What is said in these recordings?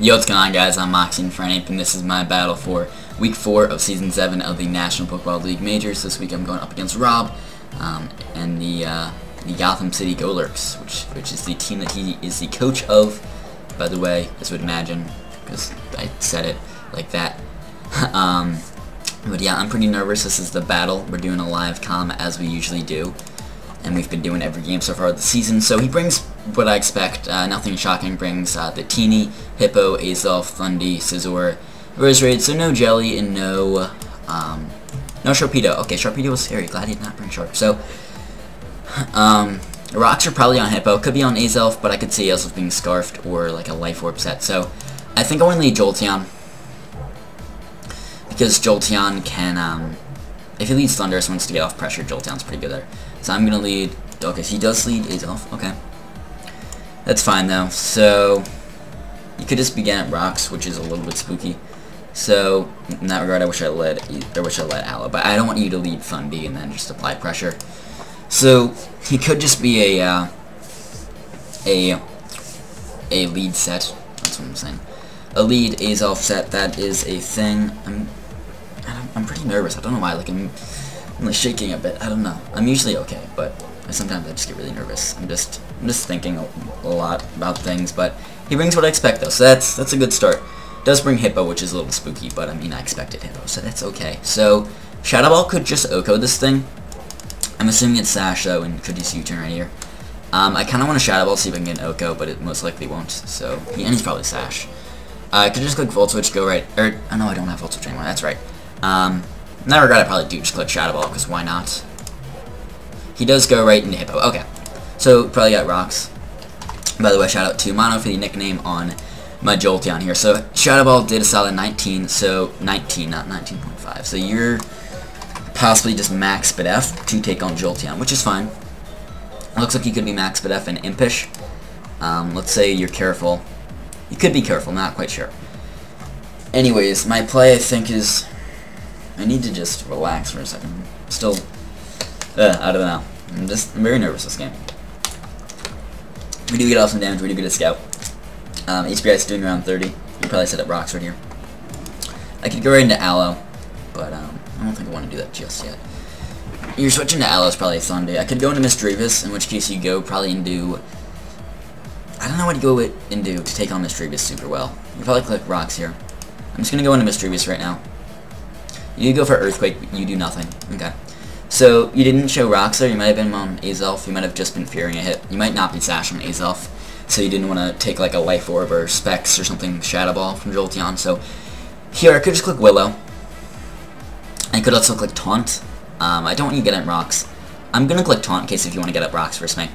Yo, what's going on, guys? I'm Moxie Frank, and this is my battle for Week 4 of Season 7 of the National Football League Majors. This week I'm going up against Rob and the Gotham City Golurks, which is the team that he is the coach of, by the way, as you would imagine, because I said it like that. But yeah, I'm pretty nervous. This is the battle. We're doing a live comm as we usually do, and we've been doing every game so far this season. So he brings what I expect, nothing shocking. Brings the Teeny, Hippo, Azolf, Thundy, Scizor, Roserade, so no Jelly and no Sharpedo. Okay, Sharpedo was scary. Glad he did not bring Sharp. So, rocks are probably on Hippo. Could be on Azolf, but I could see Azolf being Scarfed or like a Life Orb set. So, I think I want to lead Jolteon, because Jolteon can, if he leads Thunderous wants to get off pressure, Jolteon's pretty good there. So I'm going to lead, okay, so he does lead Azolf, okay. That's fine though. So, you could just begin at Rocks, which is a little bit spooky. So, in that regard, I wish I led Aloe, but I don't want you to lead Thundy and then just apply pressure. So, he could just be a lead set. That's what I'm saying. A lead Azolf set. That is a thing. I'm pretty nervous. I don't know why. Like I'm like shaking a bit. I don't know. I'm usually okay, but sometimes I just get really nervous. I'm just thinking a lot about things. But he brings what I expect though, so that's a good start. Does bring Hippo, which is a little spooky, but I mean I expected Hippo, so that's okay. So Shadow Ball could just Oko this thing. I'm assuming it's Sash though, and could just U-turn right here. I kind of want to Shadow Ball, see if I can get an Oko, but it most likely won't. So and he's probably Sash. I could just click Volt Switch, go right, or oh no, I don't have Volt Switch anymore. That's right. In that regard, I probably do just click Shadow Ball, because why not? He does go right into Hippo. Okay, so probably got Rocks. By the way, shout out to Mono for the nickname on my Jolteon here. So Shadow Ball did a solid 19, so 19, not 19.5. So you're possibly just max Speed F to take on Jolteon, which is fine. It looks like you could be max Speed F and Impish. Let's say you're careful. You could be careful, not quite sure. Anyways, my play I think is I need to just relax for a second. Still, I don't know. I'm very nervous this game. We do get off some damage. We do get a Scout. HPI is doing around 30. You probably set up Rocks right here. I could go right into Aloe, but I don't think I want to do that just yet. You're switching to Aloe is probably Sunday. I could go into Misdreavus, in which case you go probably into, I don't know what to go into to take on Misdreavus super well. You probably click Rocks here. I'm just gonna go into Misdreavus right now. You go for Earthquake, but you do nothing. Okay. So, you didn't show Rocks there, you might have been on Azolf, you might have just been fearing a hit. You might not be Sash on Azolf, so you didn't want to take like a Life Orb or Specs or something, Shadow Ball from Jolteon. So, here I could just click Willow. I could also click Taunt. I don't want you to get at Rocks. I'm going to click Taunt in case if you want to get at Rocks first, mate.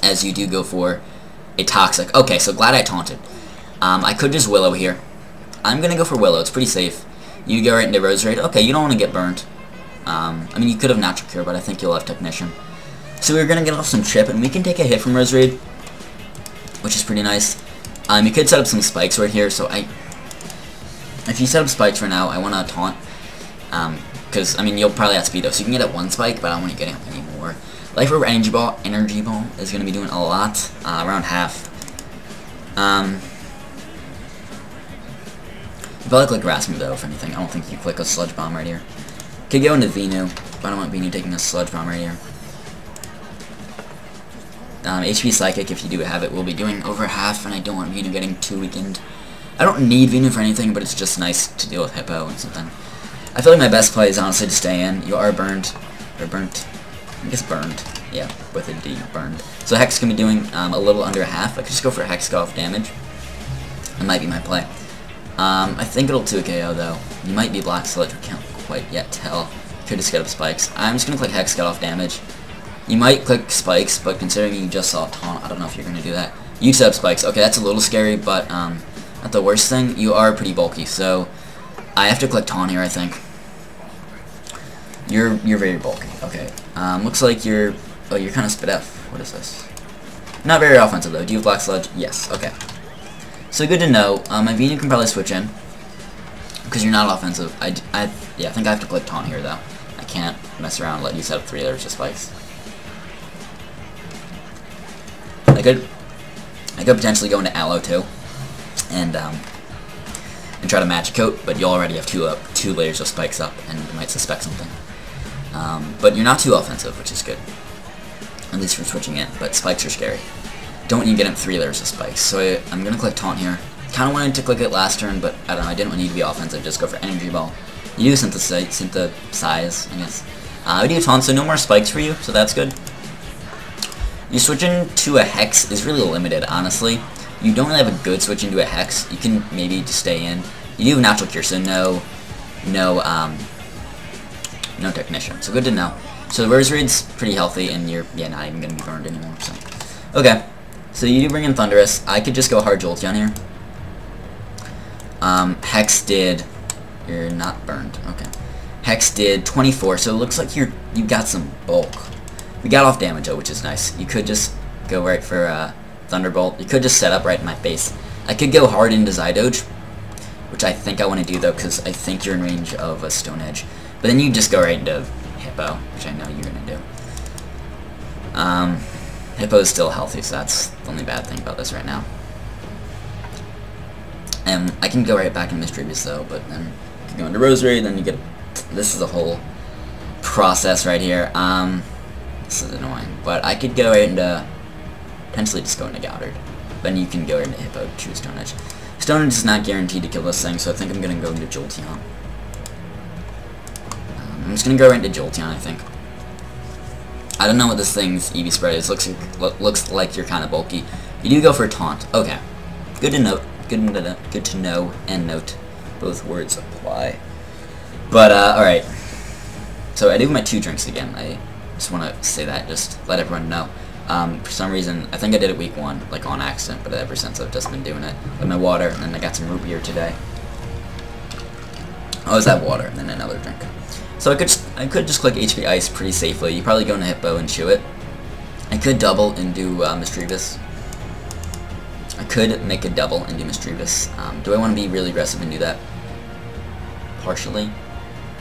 As you do go for a Toxic. Okay, so glad I taunted. I could just Willow here. I'm going to go for Willow, it's pretty safe. You go right into Roserade. Okay, you don't want to get burned. I mean, you could have Natural Cure, but I think you'll have Technician. So we're going to get off some Chip, and we can take a hit from Roserade, which is pretty nice. You could set up some Spikes right here, so if you set up Spikes for now, I want to Taunt, because, I mean, you'll probably have Speed, though, so you can get at one Spike, but I don't want you getting any more. Life Orb Energy Ball is going to be doing a lot, around half. You probably click Grass Move, though, if anything. I don't think you click a Sludge Bomb right here. Could go into Venu, but I don't want Venu taking a Sludge Bomb right here. HP Psychic, if you do have it, will be doing over half, and I don't want Venu getting too weakened. I don't need Venu for anything, but it's just nice to deal with Hippo and something. I feel like my best play is honestly to stay in. You are burned. Or burnt. I guess burned. Yeah, with a D, burned. So Hex is going to be doing a little under half. I could just go for Hex Golf damage. That might be my play. I think it'll 2 KO though. You might be Black Sludge, we can't quite yet tell. Could just get up Spikes. I'm just going to click Hex Cut Off Damage. You might click Spikes, but considering you just saw Taunt, I don't know if you're going to do that. You set up Spikes. Okay, that's a little scary, but not the worst thing. You are pretty bulky, so I have to click Taunt here, I think. You're very bulky. Okay. Looks like you're kind of Speed F. What is this? Not very offensive though. Do you have Black Sludge? Yes. Okay. So good to know. My Venu can probably switch in because you're not offensive. Yeah, I think I have to click Taunt here though. I can't mess around and let you set up 3 others just Spikes. I could potentially go into Aloe too. and try to match a coat, but you already have two layers of spikes up, and you might suspect something. But you're not too offensive, which is good. At least for switching in, but spikes are scary. Don't want you to get him 3 layers of spikes. So I'm going to click Taunt here. Kind of wanted to click it last turn, but I don't know, I didn't want you to be offensive, just go for Energy Ball. You do synthesize, I guess. I do Taunt, so no more spikes for you, so that's good. You switching to a Hex is really limited, honestly. You don't really have a good switch into a Hex. You can maybe just stay in. You do have Natural Cure, so no Technician, so good to know. So the Roserade's pretty healthy, and you're not even going to be burned anymore, so. Okay, so you do bring in Thunderous. I could just go hard Jolteon here. Hex did... You're not burned, okay. Hex did 24, so it looks like you got some bulk. We got off damage though, which is nice. You could just go right for Thunderbolt. You could just set up right in my face. I could go hard into Zydoge, which I think I want to do though, because I think you're in range of a Stone Edge. But then you just go right into Hippo, which I know you're going to do. Hippo is still healthy, so that's the only bad thing about this right now. And I can go right back in Mischievous though, but then you can go into Rosary, then you get... This is a whole process right here. This is annoying, but I could go right into... Potentially just go into Goddard. Then you can go right into Hippo, choose Stone Edge. Stone Edge is not guaranteed to kill this thing, so I think I'm going to go into Jolteon. I'm just going to go right into Jolteon, I think. I don't know what this thing's EV spread is. Looks like you're kind of bulky. You do go for Taunt. Okay. Good to note. Good to know and note. Both words apply. But, alright. So I do my 2 drinks again. I just want to say that, just let everyone know. For some reason, I think I did it week 1, like on accident, but ever since I've just been doing it. With my water, and then I got some root beer today. I always have water, and then another drink. So I could just click HP Ice pretty safely. You probably go into Hippo and chew it. I could double and do Mischievous. I could make a double and do Mischievous. Do I want to be really aggressive and do that? Partially.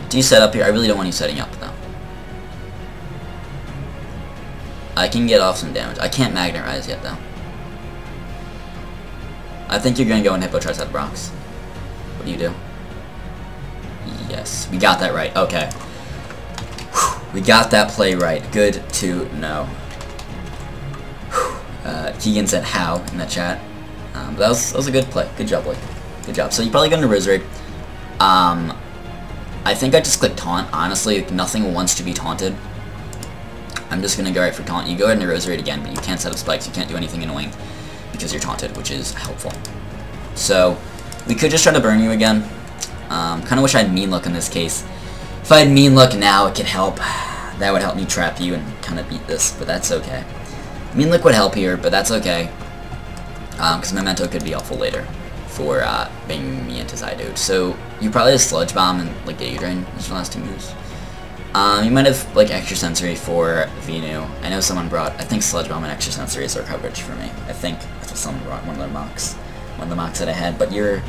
Do you set up here? I really don't want you setting up, though. I can get off some damage. I can't Magnet Rise yet, though. I think you're going to go in Hippo Triceratops Rocks. What do you do? Yes, we got that right. Okay. Whew. We got that play right. Good to know. Keegan said how in the chat. But that was a good play. Good job, Blake. Good job. So you probably go into Rosary. I think I just clicked Taunt. Honestly, nothing wants to be taunted. I'm just going to go right for Taunt. You go ahead and Rosary again, but you can't set up spikes. You can't do anything annoying because you're taunted, which is helpful. So we could just try to burn you again. Kind of wish I had Mean Look in this case. If I had Mean Look now, it could help. That would help me trap you and kind of beat this, but that's okay. Mean Look would help here, but that's okay. Because Memento could be helpful later for banging me into Zydoge. So you probably have Sludge Bomb and like Giga Drain. Those are the last 2 moves. You might have like Extra Sensory for Venu. I know someone brought, I think Sludge Bomb and Extra Sensory is our coverage for me. I think that's what someone brought, one of the mocks that I had, but you're...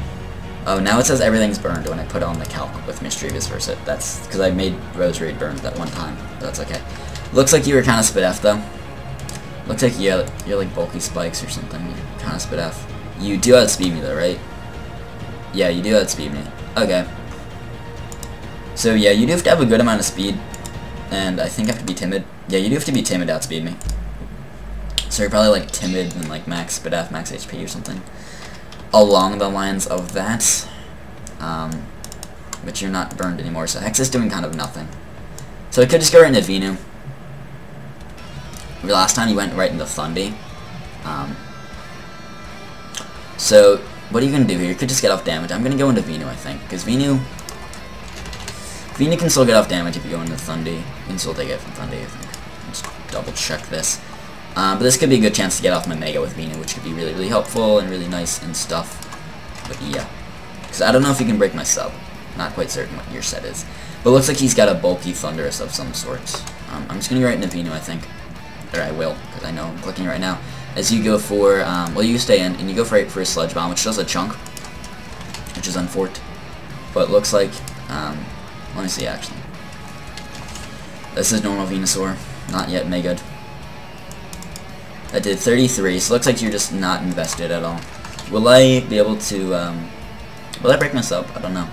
Oh, now it says everything's burned when I put on the calc with Mischievous versus it. That's because I made Rosary burned that one time, but that's okay. Looks like you were kind of spit F though. Looks like you're like bulky spikes or something. You're kind of spit F. You do outspeed me though, right? Yeah, you do outspeed me. Okay. So yeah, you do have to have a good amount of speed, and I think I have to be timid. Yeah, you do have to be timid to outspeed me. So you're probably like timid and like max spit F, max HP or something along the lines of that. But you're not burned anymore, so Hex is doing kind of nothing. So I could just go right into Venu. Last time you went right into Thundy. So what are you going to do here? You could just get off damage. I'm going to go into Venu, I think, because Venu can still get off damage if you go into Thundy. You can still take it from Thundy, I think. Let's double check this. But this could be a good chance to get off my Mega with Venu, which could be really, really helpful and really nice and stuff. But yeah. Because I don't know if he can break my sub. Not quite certain what your set is. But it looks like he's got a bulky Thunderous of some sort. I'm just going to go right into Venu, I think. Or I will, because I know I'm clicking right now. As you go for, well, you stay in, and you go for a Sludge Bomb, which does a chunk. Which is unforked. But it looks like, let me see, actually. This is normal Venusaur. Not yet Mega'd. That did 33, so it looks like you're just not invested at all. Will I be able to, will I break my sub? I don't know.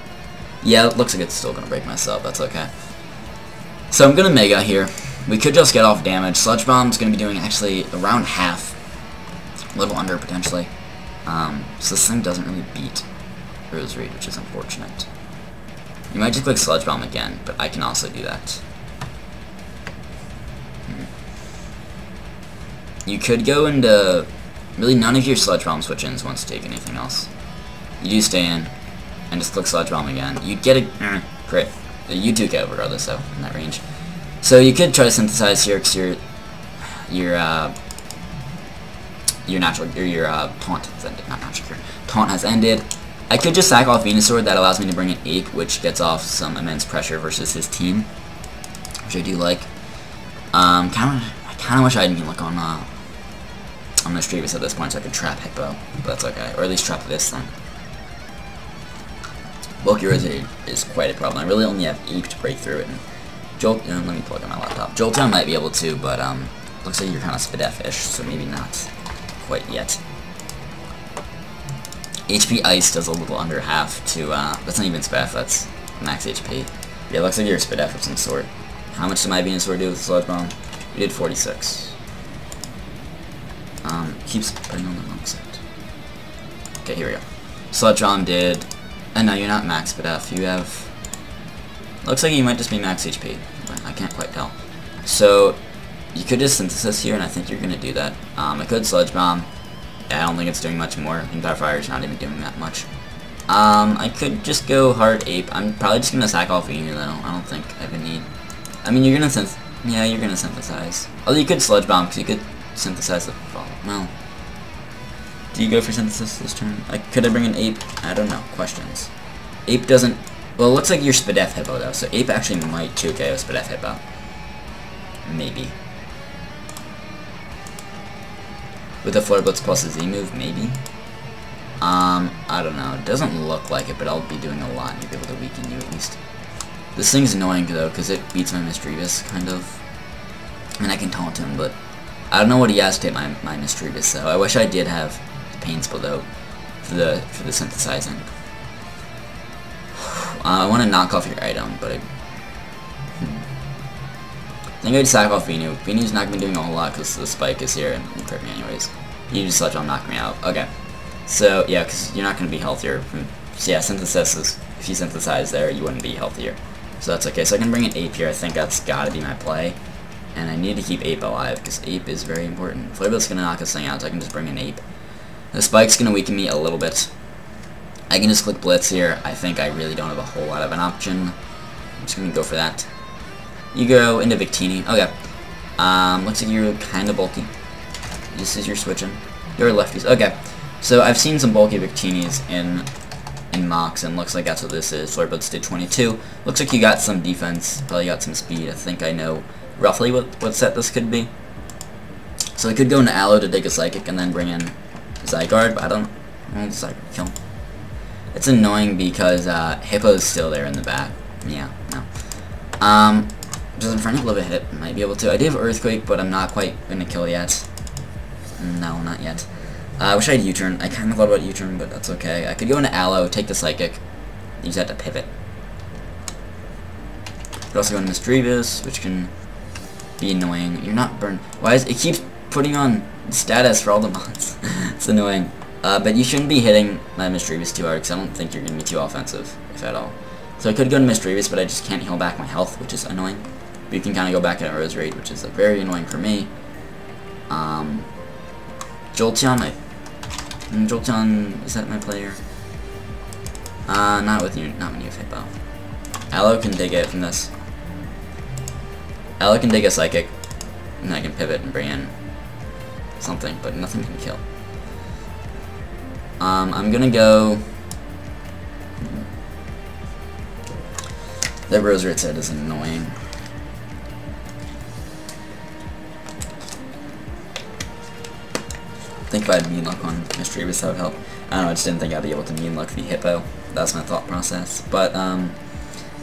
Yeah, it looks like it's still gonna break my sub, that's okay. So I'm gonna Mega here. We could just get off damage. Sludge Bomb's gonna be doing actually around half. A little under, potentially. So this thing doesn't really beat Rose Reed, which is unfortunate. You might just click Sludge Bomb again, but I can also do that. You could go into... Really, none of your Sludge Bomb switch-ins wants to take anything else. You do stay in, and just click Sludge Bomb again. You'd get a crit. You do get regardless, though, in that range. So you could try to synthesize here, because your taunt has ended. Not natural cure. Taunt has ended. I could just sack off Venusaur. That allows me to bring an Ape, which gets off some immense pressure versus his team, which I do like. I kind of wish I had Mean Look on Mischievous at this point, so I could trap Hippo, but that's okay. Or at least trap this thing. Bulky Rosary is quite a problem. I really only have Ape to break through it. And let me plug in my laptop. Jolteon might be able to, but looks like you're kind of Spadef-ish, so maybe not quite yet. HP Ice does a little under half to, that's not even Spadef, that's max HP. Yeah, it looks like you're a Spadef of some sort. How much did my Venusaur do with the Sludge Bomb? We did 46. Keeps putting on the wrong side. Okay, here we go. Sludge Bomb did... And no, you're not max Spadef, you have... Looks like you might just be max HP, but I can't quite tell. So, you could just Synthesis here, and I think you're going to do that. I could Sludge Bomb. Yeah, I don't think it's doing much more. Impact Fire is not even doing that much. I could just go hard Ape. I'm probably just going to sack off Emu, though. I don't think I have a need. I mean, you're going to Yeah, you're going to Synthesize. Although you could Sludge Bomb, because you could Synthesize the follow. Well, do you go for Synthesis this turn? Could I bring an Ape? I don't know. Questions. Ape doesn't... Well, it looks like you're Spadef Hippo, though, so Ape actually might 2KO Spadef Hippo. Maybe. With a Flare Blitz plus a Z move, maybe? I don't know. It doesn't look like it, but I'll be doing a lot and you'll be able to weaken you at least. This thing's annoying, though, because it beats my Mischievous, kind of. I mean, I can taunt him, but I don't know what he has to hit my Mischievous, so I wish I did have Pain Spill, though, for the synthesizing. I want to knock off your item, but I think I'd sack off Venu. Venu's not going to be doing a whole lot because the Spike is here and crit me anyways. You just Sludge Bomb knock me out. Okay. So, yeah, because you're not going to be healthier. So, yeah, Synthesis is, if you synthesize there, you wouldn't be healthier. So that's okay. So I can bring an Ape here. I think that's got to be my play. And I need to keep Ape alive because Ape is very important. Flare Blitz is going to knock this thing out, so I can just bring an Ape. The Spike's going to weaken me a little bit. I can just click Blitz here. I think I really don't have a whole lot of an option. I'm just going to go for that. You go into Victini. Okay. Looks like you're kind of bulky. This is your switching. You're lefties. Okay. So I've seen some bulky Victinis in mocks, and looks like that's what this is. Flare Blitz did 22. Looks like you got some defense. Probably got some speed. I think I know roughly what set this could be. So I could go into Aloe to take a Psychic and then bring in Zygarde, but I don't want Zygarde kill. It's annoying because Hippo's still there in the back. Yeah, no. Does Inferno Live a hit? Might be able to. I do have Earthquake, but I'm not quite going to kill yet. No, not yet. I wish I had U-turn. I kind of thought about U-turn, but that's okay. I could go into Aloe, take the Psychic, use that to pivot. Could also go into Mischievous, which can be annoying. You're not burned. Why is it keeps putting on status for all the mods? It's annoying. But you shouldn't be hitting my Mischievous too hard, because I don't think you're going to be too offensive, if at all. So I could go into Mischievous, but I just can't heal back my health, which is annoying. But you can kind of go back at Rose Rate, which is very annoying for me. Jolteon, Jolteon, is that my player? Not with you, not when you have Hippo. Aloe can take it from this. Aloe can take a Psychic, and I can pivot and bring in something, but nothing can kill. I'm gonna go... That Roserite set is annoying. I think if I had Mean Luck on Mischievous, that would help. I don't know, I just didn't think I'd be able to Mean Luck the Hippo. That's my thought process. But, I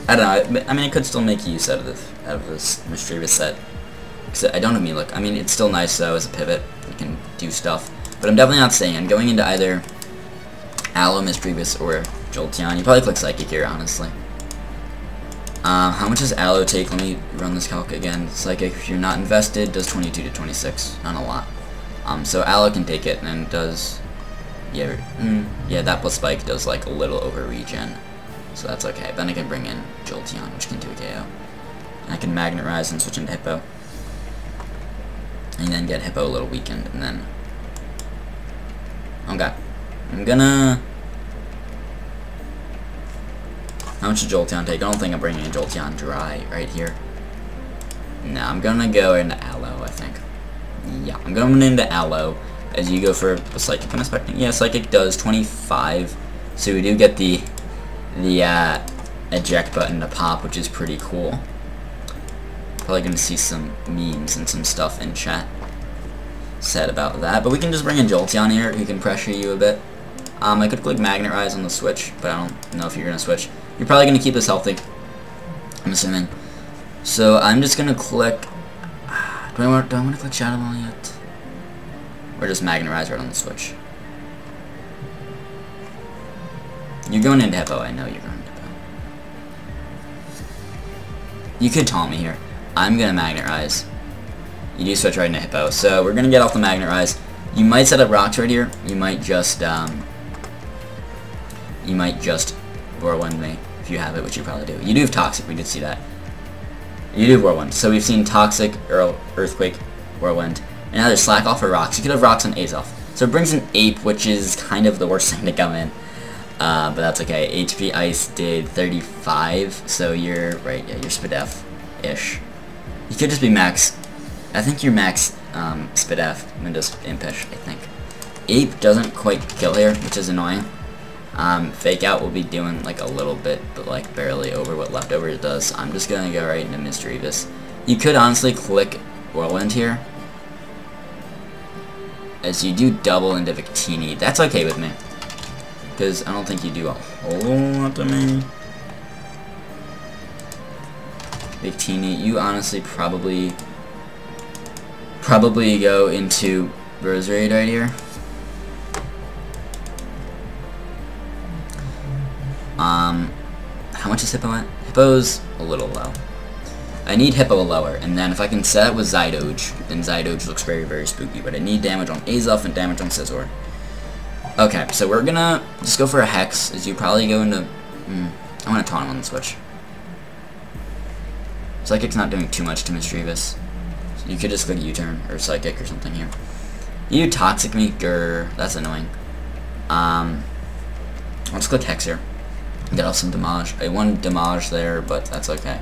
don't know. I mean, I could still make use out of this Mischievous set. Because I don't have Mean Luck. I mean, it's still nice, though, as a pivot. You can do stuff. But I'm definitely not staying. I'm going into either Aloe, Mischievous, or Jolteon. You probably click Psychic here, honestly. How much does Aloe take? Let me run this calc again. Psychic, if you're not invested, does 22 to 26. Not a lot. So Aloe can take it, and it does... Yeah, yeah, that plus Spike does like a little over regen. So that's okay. Then I can bring in Jolteon, which can do a KO. And I can Magnet Rise and switch into Hippo. And then get Hippo a little weakened, and then... Okay. I'm gonna... How much does Jolteon take? I don't think I'm bringing in Jolteon dry right here. No, I'm gonna go into Aloe, I think. Yeah, I'm going into Aloe. As you go for a Psychic, I'm expecting. Yeah, Psychic does 25. So we do get the eject button to pop, which is pretty cool. Probably gonna see some memes and some stuff in chat said about that. But we can just bring in Jolteon here, who can pressure you a bit. I could click Magnet Rise on the switch, but I don't know if you're gonna switch. You're probably gonna keep this healthy, I'm assuming. So I'm just gonna click. Do I want to click Shadow Ball yet? Or just Magnet Rise right on the switch? You're going into Hippo. I know you're going into Hippo. You could taunt me here. I'm gonna Magnet Rise. You do switch right into Hippo. So we're gonna get off the Magnet Rise. You might set up rocks right here. You might just Whirlwind me if you have it, which you probably do. You do have Toxic. We did see that. You do have Whirlwind. So we've seen Toxic, Earthquake, Whirlwind. And now there's Slack Off or Rocks. You could have Rocks on Azoth. So it brings an Ape, which is kind of the worst thing to come in. But that's okay. HP Ice did 35, so you're right. Yeah, you're Spadef-ish. You could just be max. I think you're max Spadef and just Impish, I think. Ape doesn't quite kill here, which is annoying. Fake Out will be doing like a little bit, but like barely over what Leftovers does. I'm just gonna go right into Mischievous. You could honestly click Whirlwind here, as you do double into Victini. That's okay with me, because I don't think you do a whole lot to me. Victini, you honestly probably go into Roserade right here. How much is Hippo at? Hippo's a little low. I need Hippo lower, and then if I can set it with Zydoge, then Zydoge looks very, very spooky, but I need damage on Azoth and damage on Scizor. Okay, so we're gonna just go for a Hex, as you probably go into... I want to taunt him on the switch. Psychic's not doing too much to Mischievous. So you could just click U-turn, or Psychic, or something here. You Toxic me? Grr, that's annoying. I'll just click Hex here. Get off some damage. I won damage there, but that's okay.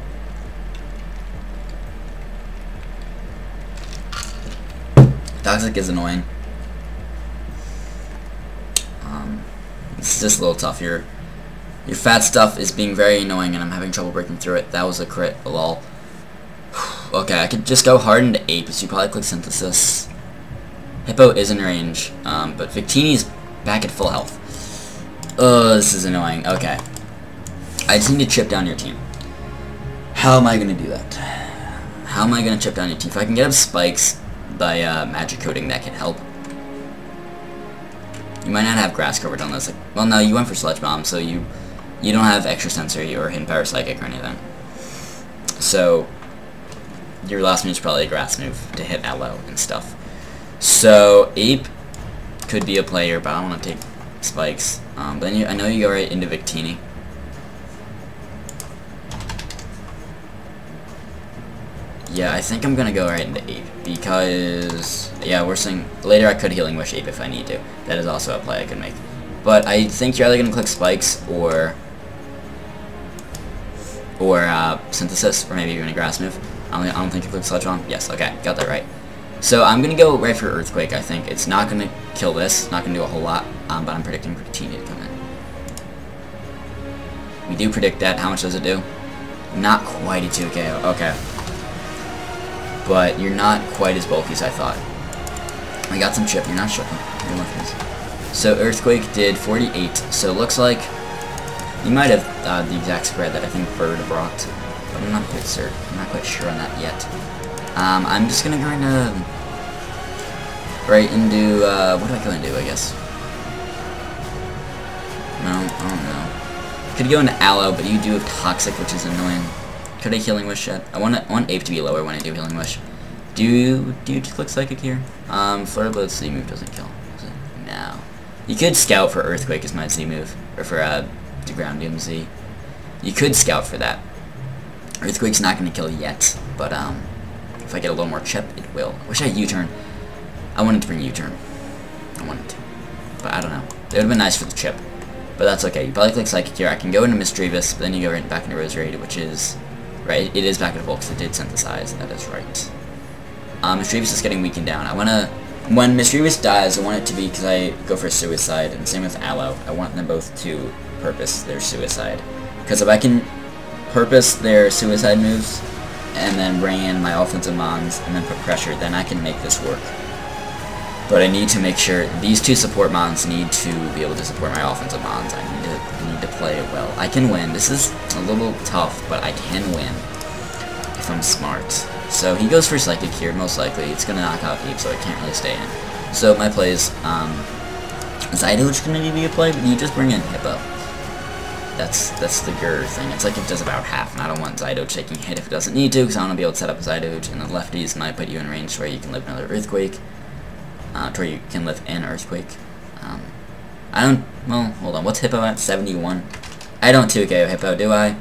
Toxic is annoying. It's just a little tough. Your fat stuff is being very annoying, and I'm having trouble breaking through it. That was a crit, lol. Okay, I could just go hard into Ape, so you probably click Synthesis. Hippo is in range, but Victini's back at full health. This is annoying. Okay. I just need to chip down your team. How am I going to do that? How am I going to chip down your team? If I can get up spikes by magic coating, that can help. You might not have grass coverage on this. Like, well, no, you went for Sludge Bomb, so you don't have extra sensory or hidden power psychic or anything. So your last move is probably a grass move to hit Aloe and stuff. So Ape could be a player, but I don't want to take spikes. But then I know you go right into Victini. Yeah, I think I'm gonna go right into Ape because we're saying later I could Healing Wish Ape if I need to. That is also a play I could make. But I think you're either gonna click spikes or Synthesis, or maybe you're gonna grass move. I don't think you click Sludge Bomb. Yes, okay, got that right. So I'm gonna go right for Earthquake. I think it's not gonna kill this, not gonna do a whole lot, but I'm predicting Victini to come in. We do predict that. How much does it do? Not quite a 2 KO. Okay. But you're not quite as bulky as I thought. I got some chip. You're not shooking. You're lucky. So Earthquake did 48. So it looks like you might have the exact spread that I think Bird brought, but I'm not quite certain. I'm not quite sure on that yet. I'm just gonna go into what do I go into? I guess I don't know. Could go into Aloe, but you do have Toxic, which is annoying. Could I Healing Wish yet? I want Ape to be lower when I do Healing Wish. Do you click Psychic here? Flare Blade Z move doesn't kill. Does it? No. You could Scout for Earthquake as my Z move, or for the Ground DMZ. You could Scout for that. Earthquake's not going to kill yet, but if I get a little more chip, it will. I wish I had U-turn. I wanted to bring U-turn. I wanted to, but I don't know. It would have been nice for the chip, but that's okay. You probably click Psychic here. I can go into Mischievous, but then you go right back into Roserade, which is right. It is back into Volt because it did synthesize. That is right. Mischievous is getting weakened down. When Mischievous dies, I want it to be because I go for Suicide, and same with Aloe. I want them both to purpose their Suicide, because if I can purpose their Suicide moves and then bring in my offensive mons and then put pressure, then I can make this work. But I need to make sure these two support mons need to be able to support my offensive mons. I need to play it well. I can win. This is a little tough, but I can win if I'm smart. So he goes for Psychic here, most likely. It's going to knock out Ape, so I can't really stay in. So my plays, Zydo's going to be a play, but you just bring in Hippo. That's the Gur thing. It's like it does about half, and I don't want Zydo taking hit if it doesn't need to, because I want to be able to set up Zydo, and the lefties might put you in range where you can live another Earthquake, where you can live in Earthquake. Well, hold on, what's Hippo at? 71? I don't 2KO Hippo, do I?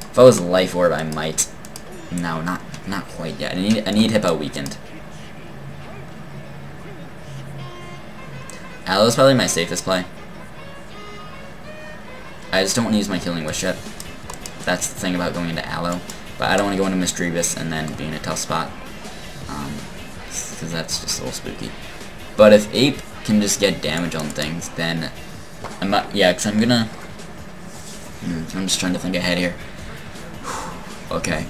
If I was Life Orb, I might. No, not quite yet. I need Hippo weakened. Aloe's probably my safest play. I just don't want to use my Healing Wish yet. That's the thing about going into Aloe. But I don't want to go into Mischievous and then be in a tough spot. Because that's just a little spooky. But if Ape can just get damage on things, then I'm not, yeah, because I'm gonna, I'm just trying to think ahead here. Okay.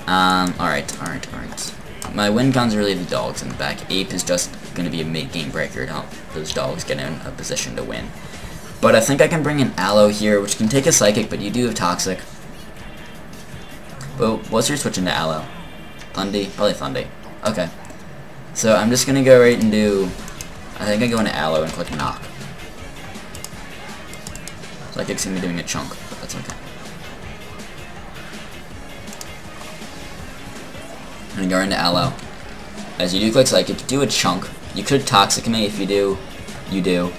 Alright. My win cons are really the dogs in the back. Ape is just gonna be a mid-game breaker to help those dogs get in a position to win. But I think I can bring in Aloe here, which can take a Psychic, but you do have Toxic. But what's your switch into Aloe? Thundy? Probably Thundy. Okay. So I'm just gonna go right and do, I think I go into Aloe and click Knock. Psychic's gonna be doing a chunk, but that's okay. I'm gonna go into Aloe. As you do click Psychic, do a chunk. You could Toxic me. If you do, you do.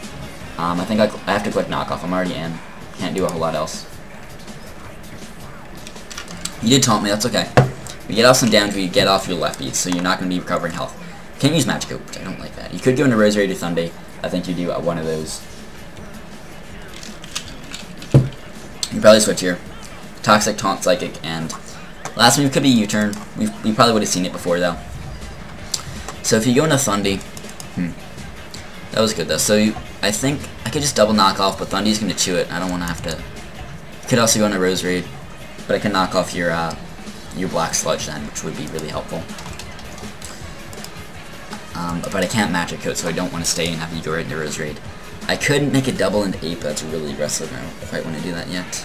I think I have to click Knockoff. I'm already in. Can't do a whole lot else. You did taunt me. That's okay. You get off some damage, but you get off your left beat, so you're not going to be recovering health. Can't use Magic Hope, which I don't like that. You could go into Roserade or Thundy. I think you do one of those. You probably switch here. Toxic, Taunt, Psychic, and last move could be U-turn. We probably would have seen it before, though. So if you go into Thundy, that was good, though. So I think I could just double knock off, but Thundy's going to chew it. I don't want to have to. You could also go into Roserade, but I can knock off your Black Sludge then, which would be really helpful. But I can't Magic Coat, so I don't want to stay and have you go right into Roserade. I could make a double into Ape, but that's really aggressive. I don't quite want to do that yet.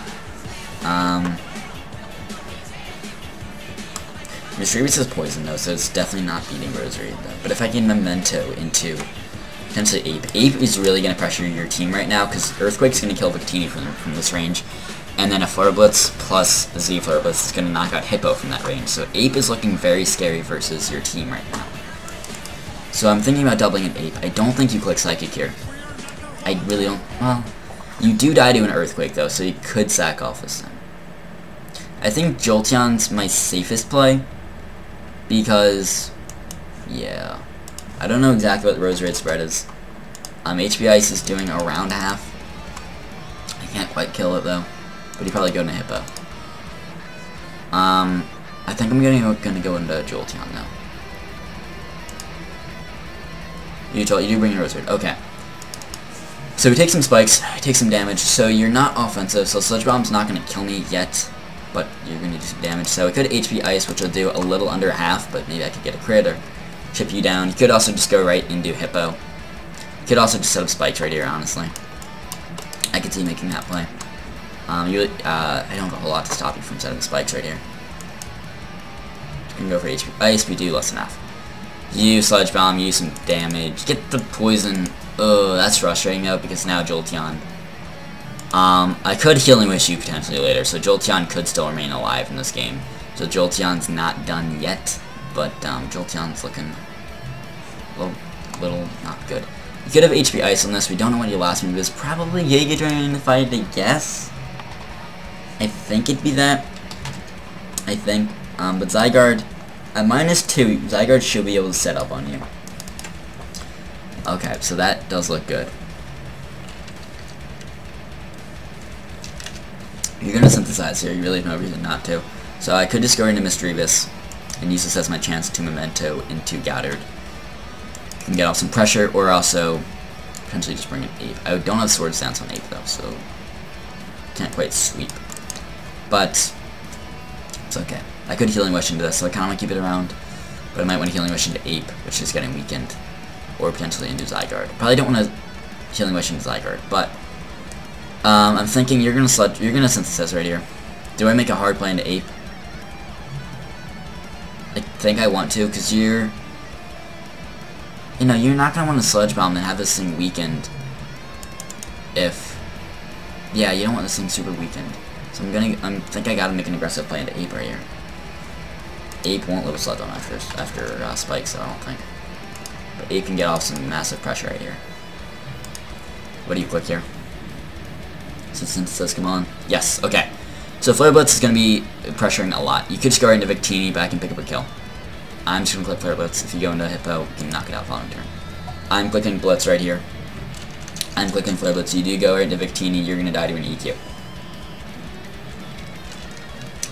Mischievous is poison though, so it's definitely not beating Roserade though. But if I can Memento into potentially Ape. Ape is really going to pressure your team right now, because Earthquake's going to kill Victini from this range. And then a Flare Blitz plus a Z Flare Blitz is going to knock out Hippo from that range. So Ape is looking very scary versus your team right now. So I'm thinking about doubling an Ape. I don't think you click Psychic here. I really don't. Well, you do die to an Earthquake though, so you could sack off this time. I think Jolteon's my safest play, because, yeah, I don't know exactly what the Roserade spread is. HP Ice is doing around half. I can't quite kill it though, but he probably go into Hippo. I think I'm gonna go into Jolteon now. You do bring your Roserade. Okay. So we take some spikes, take some damage. So you're not offensive, so Sludge Bomb's not gonna kill me yet, but you're gonna do some damage. So it could HP Ice, which will do a little under half, but maybe I could get a crit or chip you down. You could also just go right and do Hippo. You could also just set up spikes right here, honestly. I could see making that play. I don't have a whole lot to stop you from setting spikes right here. You can go for HP Ice, we do less than half. Use Sludge Bomb, use some damage, get the poison. Oh, that's frustrating though, because now Jolteon I could Healing Wish you potentially later, so Jolteon could still remain alive in this game. So Jolteon's not done yet, but Jolteon's looking a little not good. You could have HP Ice on this. We don't know what your last move is. Probably Giga Drain if I had to guess. I think it'd be that. I think. But Zygarde, at -2, Zygarde should be able to set up on you. Okay, so that does look good. You're gonna synthesize here. You really have no reason not to. So I could just go into Misdreavus and use this as my chance to Memento into Goddard. Can get off some pressure, or also potentially just bring an Ape. I don't have Sword Stance on Ape though, so can't quite sweep. But it's okay. I could Healing Wish into this, so I kind of want to keep it around. But I might want to Healing Wish into Ape, which is getting weakened, or potentially into Zygarde. Probably don't want to Healing Wish into Zygarde, but I'm thinking you're gonna Synthesize right here. Do I make a hard play into Ape? I think I want to, because you're not gonna want to Sludge Bomb and have this thing weakened. Yeah, you don't want this thing super weakened. So I think I gotta make an aggressive play into Ape right here. Ape won't live with Sludge Bomb after Spikes, so I don't think. But Ape can get off some massive pressure right here. What do you click here? Synthesis, come on. Yes, okay. So Flare Blitz is going to be pressuring a lot. You could just go right into Victini, but I can pick up a kill. I'm just going to click Flare Blitz. If you go into Hippo, you can knock it out following turn. I'm clicking Blitz right here. I'm clicking Flare Blitz. You do go right into Victini, you're going to die to an EQ.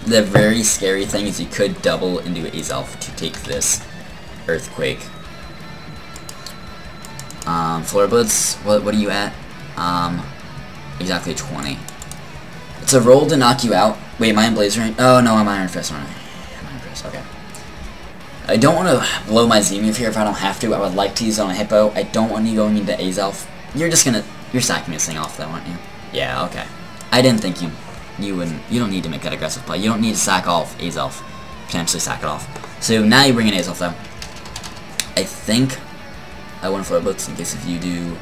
The very scary thing is you could double into Azelf to take this Earthquake. Flare Blitz, what are you at? Exactly 20. It's a roll to knock you out. Wait, am I in Blaze Rank? Oh no, I'm Iron Fist, aren't I? I'm Iron Fist, okay. I don't want to blow my Z-move here if I don't have to. I would like to use it on a Hippo. I don't want you going into Azelf. You're sacking this thing off though, aren't you? Yeah, okay. I didn't think you don't need to make that aggressive play. You don't need to sack off Azelf. Potentially sack it off. So now you bring in Azelf though. I think I want Flare Blitz in case if you do.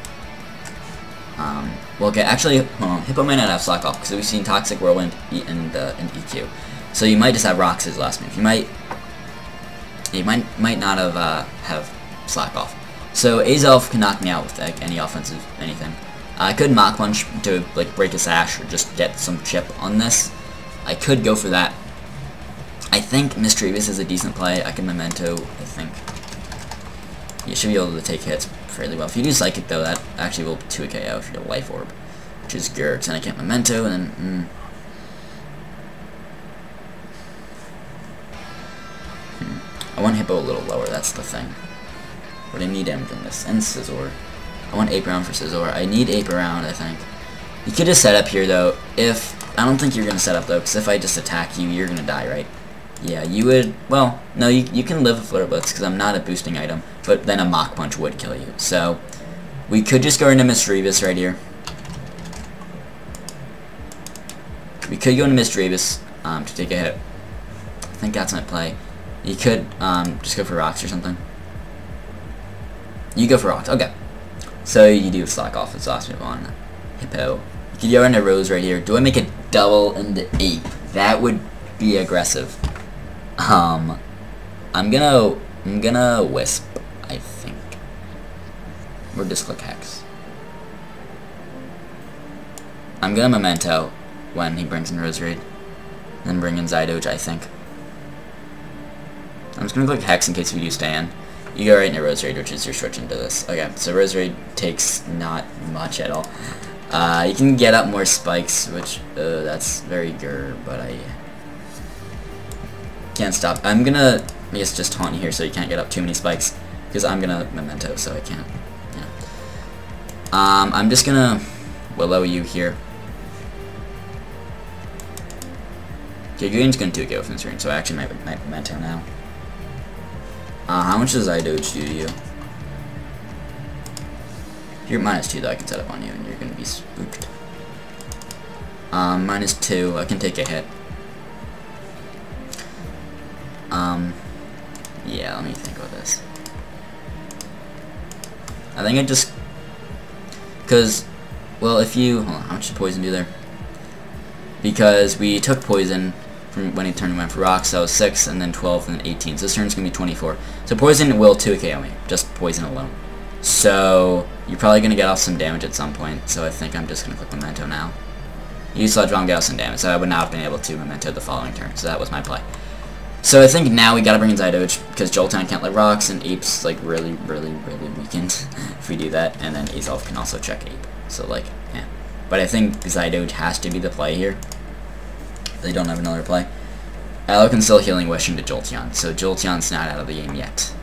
Well, okay, actually, hold on. Hippo might not have Slack Off, because we've seen Toxic Whirlwind and EQ. So you might just have Rocks as last move. You might not have Slack Off. So Azelf can knock me out with any offensive anything. I could Mach Punch to like break a Sash or just get some chip on this. I could go for that. I think Misdreavus is a decent play. I can Memento, I think. You should be able to take hits fairly well. If you do Psychic though, that actually will 2 KO if you get Life Orb, which is Gurks, and I can't Memento, and then I want Hippo a little lower, that's the thing. But I need him from this, and Scizor. I want Ape Round for Scizor. I need Ape Round, I think. You could just set up here though, I don't think you're gonna set up though, because if I just attack you, you're gonna die, right? Yeah, you would, well, no, you can live with Flare Blitz, because I'm not a boosting item, but then a Mach Punch would kill you. So, we could just go into Misdreavus right here. We could go into Misdreavus to take a hit. I think that's my play. You could just go for Rocks or something. You go for Rocks, okay. So, you do Slack Off with last move on Hippo. You could go into Rose right here. Do I make a double into Ape? That would be aggressive. I'm gonna Wisp, I think. Or just click Hex. I'm gonna Memento when he brings in Roserade. Then bring in Zydoge, I think. I'm just gonna click Hex in case we do stay in. You go right into Roserade, which is your switch into this. Okay, so Roserade takes not much at all. You can get up more spikes, which, that's very good, but I can't stop. I'm gonna, I guess, just taunt you here so you can't get up too many spikes, because I'm gonna Memento, so I can't, yeah. I'm just gonna Willow you here. Okay, your game's gonna do a go from this range, so I actually might Memento now. How much does Zydoge do to you? You're -2 though, I can set up on you, and you're gonna be spooked. -2, I can take a hit. Yeah, let me think about this. I think I just, because Well, if you... Hold on, how much did poison do there? Because we took poison from when he turned went for rocks, so 6, and then 12, and then 18. So this turn's going to be 24. So poison will 2KO me, just poison alone. So you're probably going to get off some damage at some point, so I think I'm just going to click Memento now. Use Sludge Bomb, get off some damage, so I would not have been able to Memento the following turn, so that was my play. So I think now we gotta bring in Zydoge, because Jolteon can't let rocks, and Ape's like really weakened if we do that, and then Azelf can also check Ape. So like, yeah. But I think Zydoge has to be the play here. They don't have another play. Aloe can still Healing Wish into Jolteon, so Jolteon's not out of the game yet.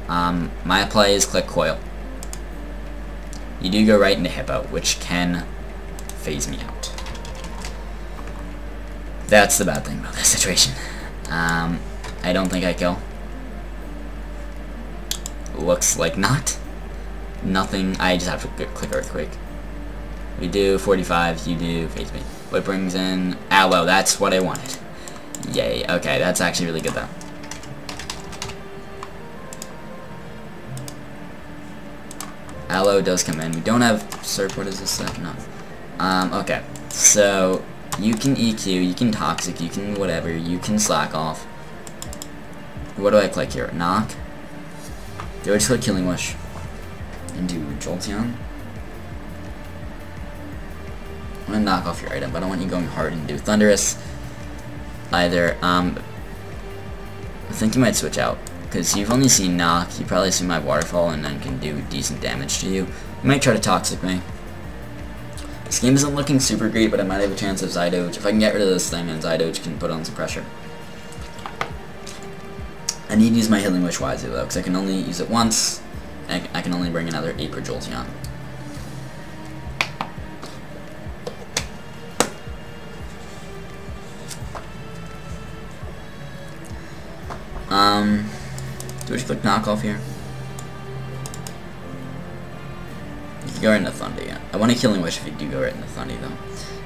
My play is click Coil. You do go right into Hippo, which can phase me out. That's the bad thing about this situation. I don't think I kill. Looks like not. Nothing. I just have to click Earthquake. We do 45. You do phase me. What brings in Aloe? That's what I wanted. Yay. Okay, that's actually really good though. Aloe does come in. We don't have Surf. What is this set? No. Okay. So you can EQ, you can Toxic, you can whatever, you can Slack Off. What do I click here? Knock. Do I just click Killing Wish? And do Jolteon? I'm gonna knock off your item, but I don't want you going hard and do Thunderous either. I think you might switch out, because you've only seen Knock, you probably see my Waterfall and then can do decent damage to you. You might try to Toxic me. This game isn't looking super great, but I might have a chance of Zydoge. If I can get rid of this thing, and Zydoge can put on some pressure. I need to use my Healing Wish wisely, though, because I can only use it once, and I can only bring another Ape or Jolteon. Do I just click Knock Off here? You can go right into Thunder, yeah. I want a Killing Wish if you do go right into Thunder, though.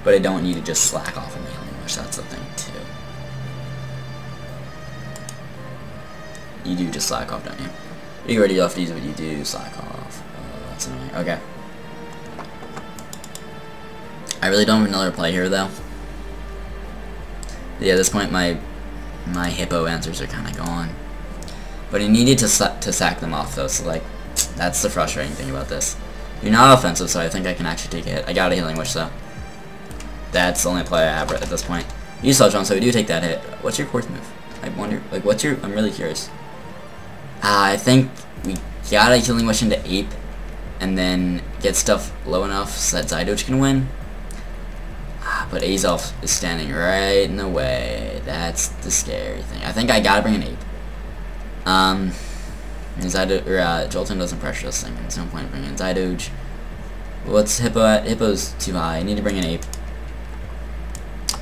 But I don't want you to just slack off on the Healing Wish, that's the thing, too. You do just slack off, don't you? You already left these, but you do slack off. That's annoying. Okay. I really don't have another play here, though. Yeah, at this point, my Hippo answers are kind of gone. But I needed to sack them off, though, so, like, that's the frustrating thing about this. You're not offensive, so I think I can actually take a hit. I got a Healing Wish, though. That's the only play I have at this point. You Sludge on, so we do take that hit. What's your fourth move? I wonder, like, what's your... I'm really curious. I think we got a Healing Wish into Ape, and then get stuff low enough so that Zydoge can win. But Azelf is standing right in the way. That's the scary thing. I think I gotta bring an Ape. Jolteon doesn't pressure this thing. There's no point in bringing in Zydoge. What's Hippo at? Hippo's too high. I need to bring an Ape.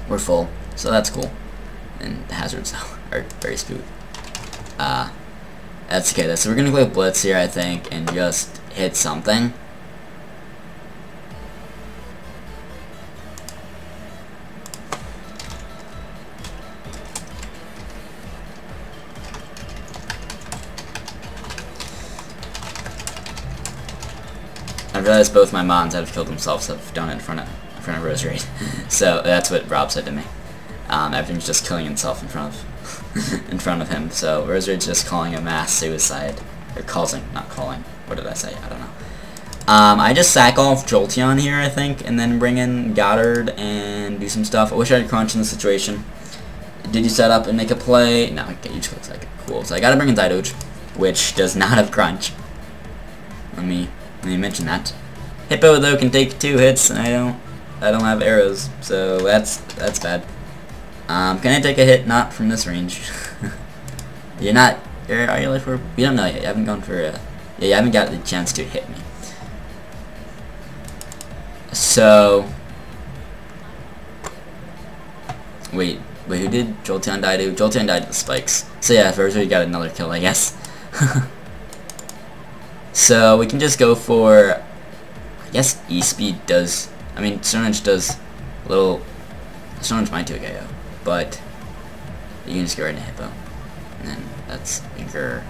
We're full, so that's cool. And the hazards though are very spooky. That's okay though. So we're gonna click Blitz here, I think, and just hit something. I realized both my mons that have killed themselves have done it in front of Rosary. So that's what Rob said to me. Everything's just killing himself in front of him. So Rosary's just calling a mass suicide, or causing, not calling. What did I say? I don't know. I just sack off Jolteon here, I think, and then bring in Goddard and do some stuff. I wish I had Crunch in this situation. Did you set up and make a play? No, okay, you just looks like it. Cool. So I gotta bring in Zydoge, which does not have Crunch. Let me mention that. Hippo though can take 2 hits, and I don't have arrows, so that's bad. Can I take a hit? Not from this range. You're not. Are you like for? We don't know yet. You haven't gone for a. Yeah, you haven't got the chance to hit me. So. Wait, who did Jolteon die to? Jolteon died to the spikes. So yeah, first we got another kill, I guess. So we can just go for, I guess E-Speed does, I mean Stone Edge does a little, Stone Edge might do a KO, but you can just go right into Hippo, and then that's bigger.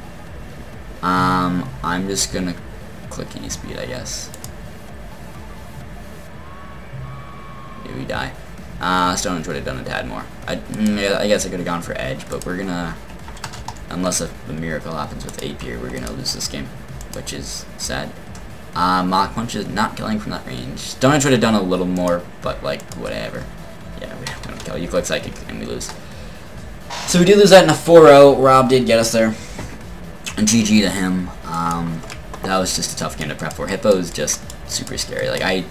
I'm just gonna click E-Speed, I guess. do we die? Stonehenge would have done a tad more. I guess I could have gone for edge, but we're gonna, unless a miracle happens with ape here, we're gonna lose this game, which is sad. Mach Punch is not killing from that range. Stonehenge would have done a little more, but like whatever. Yeah, we don't kill. You click Psychic and we lose. So we do lose that in a 4-0. Rob did get us there. And GG to him. That was just a tough game to prep for. Hippo is just super scary. Like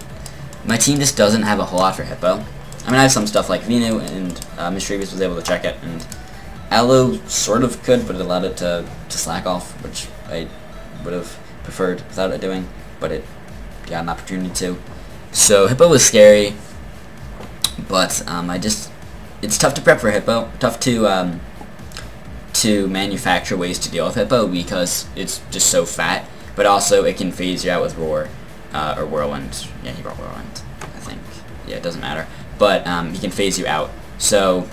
my team just doesn't have a whole lot for Hippo. I mean, I have some stuff like Vinu, and Mischievous was able to check it, and Aloe sort of could, but it allowed it to slack off, which I would have preferred without it doing, but it got an opportunity to. So Hippo was scary, but it's tough to prep for Hippo, tough to manufacture ways to deal with Hippo because it's just so fat, but also it can phase you out with Roar, or Whirlwind. Yeah, he brought Whirlwind, I think. Yeah, it doesn't matter. But he can phase you out. So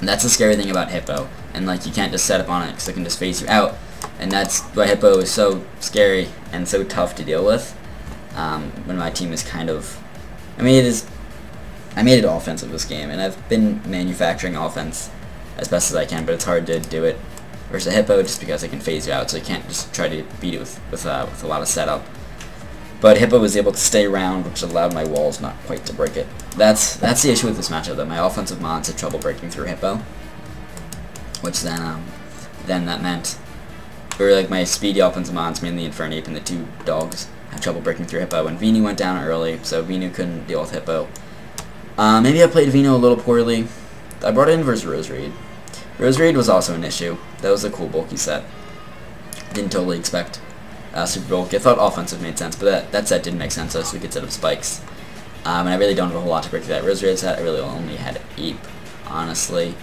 that's the scary thing about Hippo. And like you can't just set up on it because it can just phase you out. And that's why Hippo is so scary and so tough to deal with. When my team is kind of, I made it offensive this game, and I've been manufacturing offense as best as I can, but it's hard to do it versus a Hippo just because it can phase you out. So you can't just try to beat it with a lot of setup. But Hippo was able to stay around, which allowed my walls not quite to break it. That's the issue with this matchup, though. My offensive mons had trouble breaking through Hippo, which then that meant, or like my speedy offensive mons, mainly Infernape and the two dogs, had trouble breaking through Hippo, and Vinu went down early, so Vinu couldn't deal with Hippo. Maybe I played Vinu a little poorly. I brought it in versus Roserade. Roserade was also an issue. That was a cool bulky set. Didn't totally expect super bulky. I thought offensive made sense, but that set didn't make sense, so we could set up spikes. And I really don't have a whole lot to break through that Roserade set. I really only had Ape, honestly.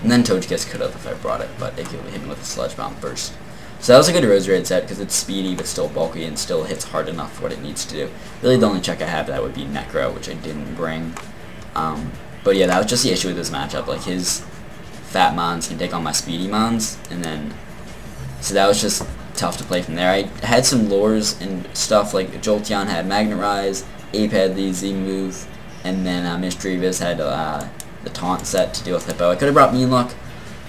And then Togekiss could have if I brought it, but it could hit him with a Sludge Bomb first. So that was a good Roserade set because it's speedy but still bulky and still hits hard enough for what it needs to do. Really the only check I have that would be Necro, which I didn't bring. But yeah, that was just the issue with this matchup. Like his fat mons can take on my speedy mons, and then so that was just tough to play from there. I had some lures and stuff, like Jolteon had Magnet Rise, Ape had the Z move, and then Mischievous had the taunt set to deal with Hippo. I could have brought Mean Luck.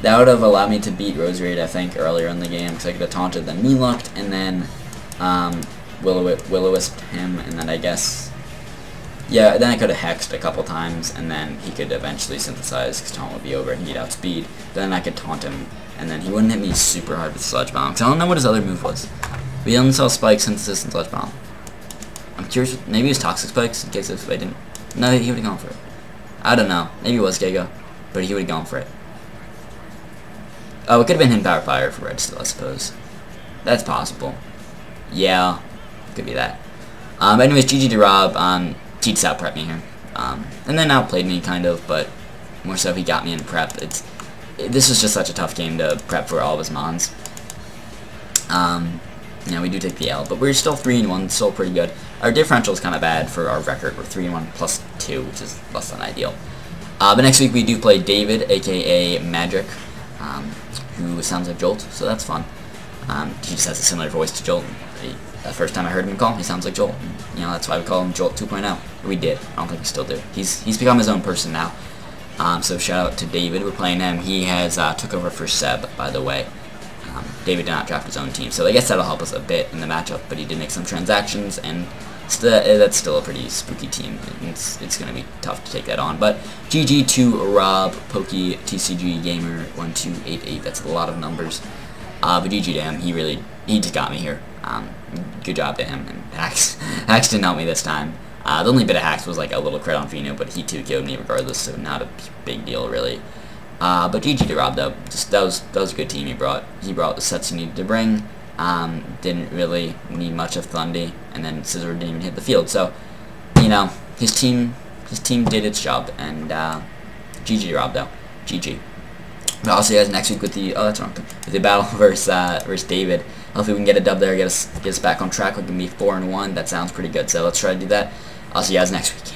That would have allowed me to beat Roserade, I think, earlier in the game, because I could have taunted, then Mean Lucked, and then Will-O-Wisped him, and then I guess, yeah, then I could have hexed a couple times, and then he could eventually synthesize, because taunt would be over, and he'd outspeed. Then I could taunt him, and then he wouldn't hit me super hard with Sludge Bomb, because I don't know what his other move was. We only saw Spike, Synthesis, and Sludge Bomb. I'm curious, maybe it was Toxic Spikes, in case if I didn't. No, he would have gone for it. I don't know. Maybe it was Giga, but he would have gone for it. Oh, it could have been him Power Fire for Red still, I suppose. That's possible. Yeah, could be that. But anyways, GG to Rob. Cheats out prep me here. And then outplayed me, kind of, but more so he got me in prep. This was just such a tough game to prep for all of his mons. Yeah, we do take the L, but we're still 3-1, still pretty good. Our differential is kind of bad for our record. We're 3-1 plus 2, which is less than ideal. But next week we do play David, aka Magic, who sounds like Jolt, so that's fun. He just has a similar voice to Jolt. The first time I heard him call, he sounds like Jolt. You know, that's why we call him Jolt 2.0. We did. I don't think we still do. He's become his own person now. So shout out to David. We're playing him. He has took over for Seb, by the way. David did not draft his own team, so I guess that'll help us a bit in the matchup, but he did make some transactions, and that's still a pretty spooky team. It's going to be tough to take that on, but GG to Rob, Pokey, TCG Gamer 1288, that's a lot of numbers, but GG to him, he just got me here. Good job to him, and Hacks didn't help me this time. The only bit of Hacks was like a little crit on Vino, but he too killed me regardless, so not a big deal really. But GG to Rob though, that was a good team he brought. He brought the sets he needed to bring. Didn't really need much of Thundy, and then Scizor didn't even hit the field. So, you know, his team did its job, and GG to Rob though, GG. But I'll see you guys next week with the with the battle versus David. Hopefully we can get a dub there, get us back on track. We can be 4-1. That sounds pretty good. So let's try to do that. I'll see you guys next week.